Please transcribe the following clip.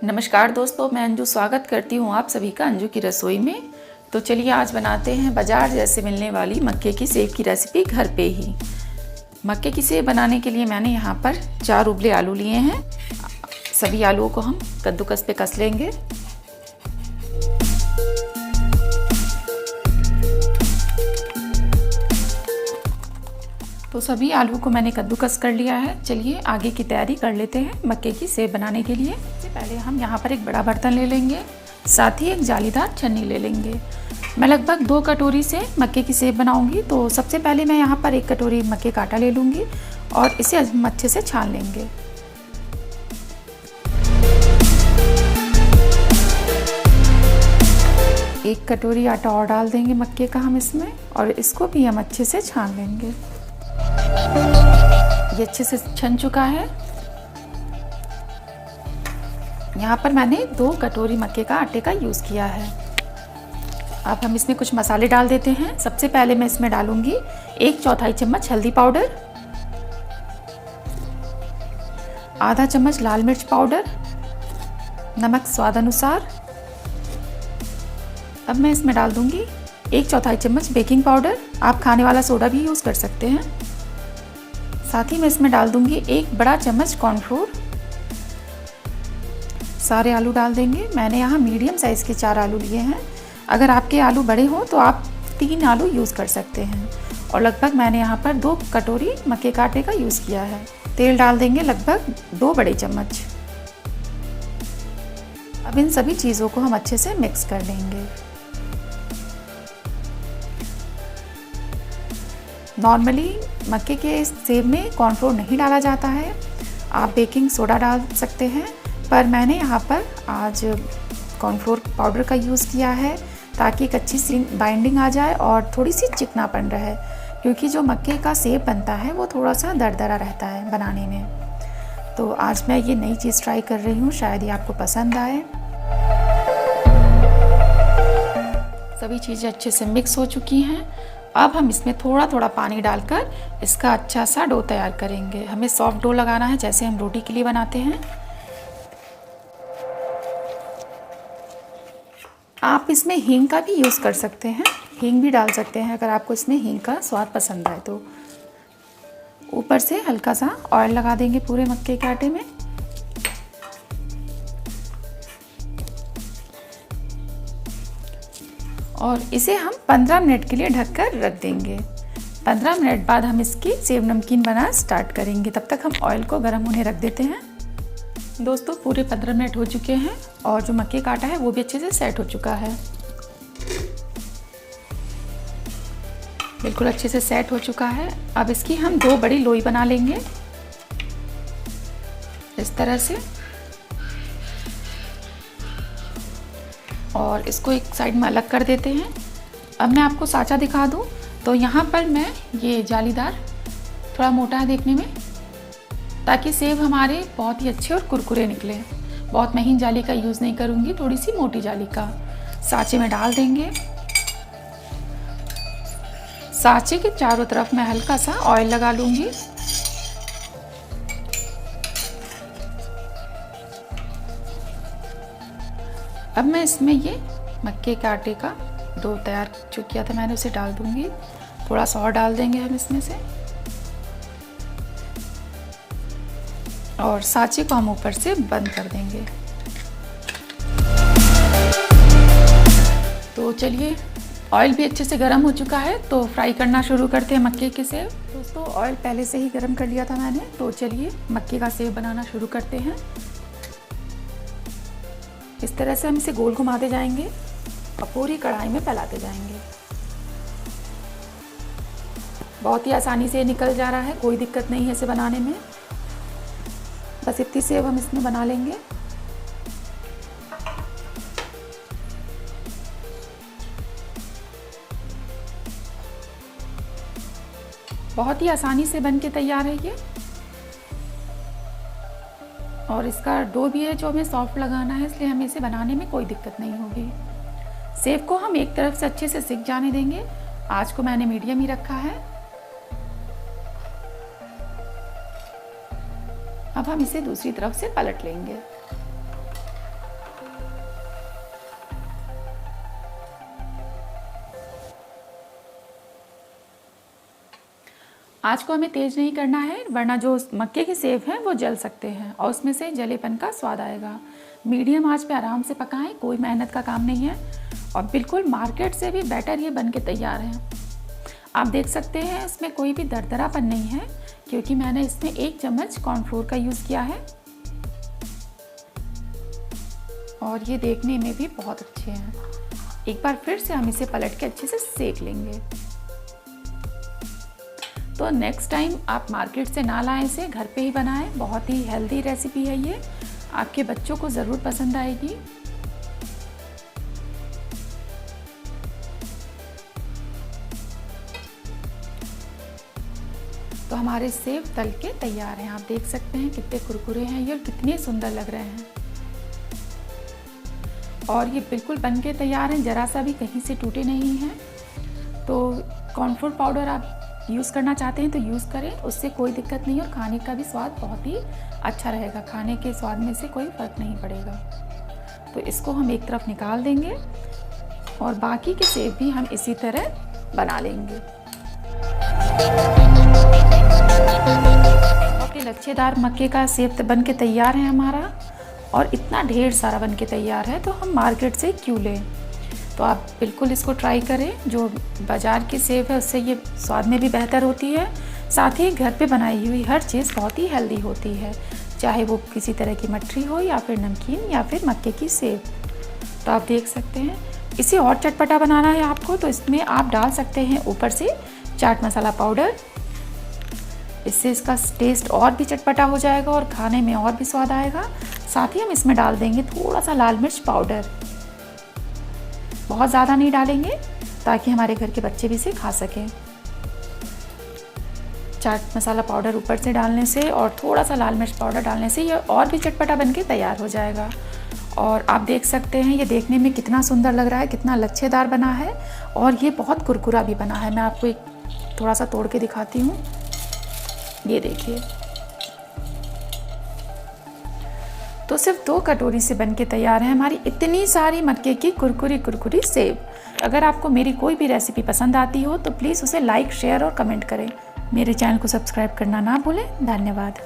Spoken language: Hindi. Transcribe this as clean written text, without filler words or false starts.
नमस्कार दोस्तों, मैं अंजू स्वागत करती हूँ आप सभी का अंजू की रसोई में। तो चलिए आज बनाते हैं बाजार जैसे मिलने वाली मक्के की सेव की रेसिपी घर पे ही। मक्के की सेव बनाने के लिए मैंने यहाँ पर 4 उबले आलू लिए हैं। सभी आलूओं को हम कद्दूकस पे कस लेंगे। तो सभी आलू को मैंने कद्दूकस कर लिया है। चलिए आगे की तैयारी कर लेते हैं मक्के की सेव बनाने के लिए। सबसे पहले हम यहाँ पर एक बड़ा बर्तन ले लेंगे, साथ ही एक जालीदार छन्नी ले लेंगे। मैं लगभग 2 कटोरी से मक्के की सेव बनाऊंगी। तो सबसे पहले मैं यहाँ पर 1 कटोरी मक्के का आटा ले लूँगी और इसे अच्छे से छान लेंगे। एक कटोरी आटा और डाल देंगे मक्के का हम इसमें, और इसको भी हम अच्छे से छान लेंगे। ये अच्छे से छन चुका है। यहाँ पर मैंने 2 कटोरी मक्के का आटे का यूज़ किया है। अब हम इसमें कुछ मसाले डाल देते हैं। सबसे पहले मैं इसमें डालूंगी 1/4 चम्मच हल्दी पाउडर, आधा चम्मच लाल मिर्च पाउडर, नमक स्वाद अनुसार। अब मैं इसमें डाल दूंगी 1/4 चम्मच बेकिंग पाउडर। आप खाने वाला सोडा भी यूज़ कर सकते हैं। साथ ही मैं इसमें डाल दूंगी 1 बड़ा चम्मच कॉर्नफ्लोर। सारे आलू डाल देंगे। मैंने यहाँ मीडियम साइज़ के 4 आलू लिए हैं। अगर आपके आलू बड़े हो तो आप 3 आलू यूज़ कर सकते हैं। और लगभग मैंने यहाँ पर 2 कटोरी मक्के का आटे का यूज़ किया है। तेल डाल देंगे लगभग 2 बड़े चम्मच। अब इन सभी चीज़ों को हम अच्छे से मिक्स कर लेंगे। नॉर्मली मक्के के सेव में कॉर्नफ्लोर नहीं डाला जाता है, आप बेकिंग सोडा डाल सकते हैं, पर मैंने यहाँ पर आज कॉर्नफ्लोर पाउडर का यूज़ किया है ताकि एक अच्छी सी बाइंडिंग आ जाए और थोड़ी सी चिकनापन रहे, क्योंकि जो मक्के का सेव बनता है वो थोड़ा सा दरदरा रहता है बनाने में। तो आज मैं ये नई चीज़ ट्राई कर रही हूँ, शायद ये आपको पसंद आए। सभी चीज़ें अच्छे से मिक्स हो चुकी हैं। अब हम इसमें थोड़ा थोड़ा पानी डालकर इसका अच्छा सा डो तैयार करेंगे। हमें सॉफ्ट डो लगाना है, जैसे हम रोटी के लिए बनाते हैं। आप इसमें हींग का भी यूज़ कर सकते हैं, हींग भी डाल सकते हैं अगर आपको इसमें हींग का स्वाद पसंद आए तो। ऊपर से हल्का सा ऑयल लगा देंगे पूरे मक्के के आटे में। और इसे हम 15 मिनट के लिए ढककर रख देंगे। 15 मिनट बाद हम इसकी सेव नमकीन बनाना स्टार्ट करेंगे। तब तक हम ऑयल को गर्म होने रख देते हैं। दोस्तों पूरे 15 मिनट हो चुके हैं और जो मक्के का आटा है वो भी अच्छे से सेट हो चुका है। बिल्कुल अच्छे से सेट हो चुका है। अब इसकी हम 2 बड़ी लोई बना लेंगे इस तरह से, और इसको एक साइड में अलग कर देते हैं। अब मैं आपको साँचा दिखा दूं तो यहाँ पर मैं ये जालीदार, थोड़ा मोटा है देखने में, ताकि सेव हमारे बहुत ही अच्छे और कुरकुरे निकले। बहुत महीन जाली का यूज़ नहीं करूँगी, थोड़ी सी मोटी जाली का। साँचे में डाल देंगे। साँचे के चारों तरफ मैं हल्का सा ऑयल लगा लूँगी। अब मैं इसमें ये मक्के के आटे का डो तैयार जो किया था मैंने उसे डाल दूँगी। थोड़ा सा और डाल देंगे हम इसमें से, और साँचे को हम ऊपर से बंद कर देंगे। तो चलिए, ऑयल भी अच्छे से गर्म हो चुका है, तो फ्राई करना शुरू करते हैं मक्के के सेव। दोस्तों ऑयल पहले से ही गर्म कर लिया था मैंने। तो चलिए मक्के का सेव बनाना शुरू करते हैं। इस तरह से हम इसे गोल घुमाते जाएंगे और पूरी कढ़ाई में फैलाते जाएंगे। बहुत ही आसानी से निकल जा रहा है, कोई दिक्कत नहीं है इसे बनाने में। बस इतनी सेव हम इसमें बना लेंगे। बहुत ही आसानी से बन के तैयार है ये। और इसका डो भी है जो हमें सॉफ्ट लगाना है, इसलिए हमें इसे बनाने में कोई दिक्कत नहीं होगी। सेव को हम एक तरफ से अच्छे से सिक जाने देंगे। आँच को मैंने मीडियम ही रखा है। अब हम इसे दूसरी तरफ से पलट लेंगे। आँच को हमें तेज़ नहीं करना है, वरना जो मक्के के सेव हैं वो जल सकते हैं और उसमें से जलेपन का स्वाद आएगा। मीडियम आँच पे आराम से पकाएं, कोई मेहनत का काम नहीं है और बिल्कुल मार्केट से भी बेटर ये बन के तैयार है। आप देख सकते हैं इसमें कोई भी दरदरापन नहीं है, क्योंकि मैंने इसमें 1 चम्मच कॉर्नफ्लोर का यूज़ किया है और ये देखने में भी बहुत अच्छे हैं। एक बार फिर से हम इसे पलट के अच्छे से सेक लेंगे। तो नेक्स्ट टाइम आप मार्केट से ना लाएं, इसे घर पे ही बनाएं। बहुत ही हेल्दी रेसिपी है ये, आपके बच्चों को ज़रूर पसंद आएगी। तो हमारे सेव तल के तैयार हैं। आप देख सकते हैं कितने कुरकुरे हैं ये और कितने सुंदर लग रहे हैं और ये बिल्कुल बन के तैयार हैं, ज़रा सा भी कहीं से टूटे नहीं हैं। तो कॉर्नफ्लोर पाउडर आप यूज़ करना चाहते हैं तो यूज़ करें, उससे कोई दिक्कत नहीं और खाने का भी स्वाद बहुत ही अच्छा रहेगा। खाने के स्वाद में से कोई फ़र्क नहीं पड़ेगा। तो इसको हम एक तरफ निकाल देंगे और बाकी के सेव भी हम इसी तरह बना लेंगे। बहुत ही लच्छेदार मक्के का सेव बन के तैयार है हमारा और इतना ढेर सारा बन के तैयार है, तो हम मार्केट से क्यों लें। तो आप बिल्कुल इसको ट्राई करें। जो बाज़ार की सेव है उससे ये स्वाद में भी बेहतर होती है, साथ ही घर पे बनाई हुई हर चीज़ बहुत ही हेल्दी होती है, चाहे वो किसी तरह की मठरी हो या फिर नमकीन या फिर मक्के की सेव। तो आप देख सकते हैं इसे और चटपटा बनाना है आपको, तो इसमें आप डाल सकते हैं ऊपर से चाट मसाला पाउडर। इससे इसका टेस्ट और भी चटपटा हो जाएगा और खाने में और भी स्वाद आएगा। साथ ही हम इसमें डाल देंगे थोड़ा सा लाल मिर्च पाउडर, बहुत ज़्यादा नहीं डालेंगे ताकि हमारे घर के बच्चे भी इसे खा सकें। चाट मसाला पाउडर ऊपर से डालने से और थोड़ा सा लाल मिर्च पाउडर डालने से ये और भी चटपटा बन के तैयार हो जाएगा। और आप देख सकते हैं ये देखने में कितना सुंदर लग रहा है, कितना लच्छेदार बना है और ये बहुत कुरकुरा भी बना है। मैं आपको एक थोड़ा सा तोड़ के दिखाती हूँ, ये देखिए। तो सिर्फ 2 कटोरी से बन के तैयार है हमारी इतनी सारी मक्के की कुरकुरी सेव। अगर आपको मेरी कोई भी रेसिपी पसंद आती हो तो प्लीज़ उसे लाइक, शेयर और कमेंट करें। मेरे चैनल को सब्सक्राइब करना ना भूलें। धन्यवाद।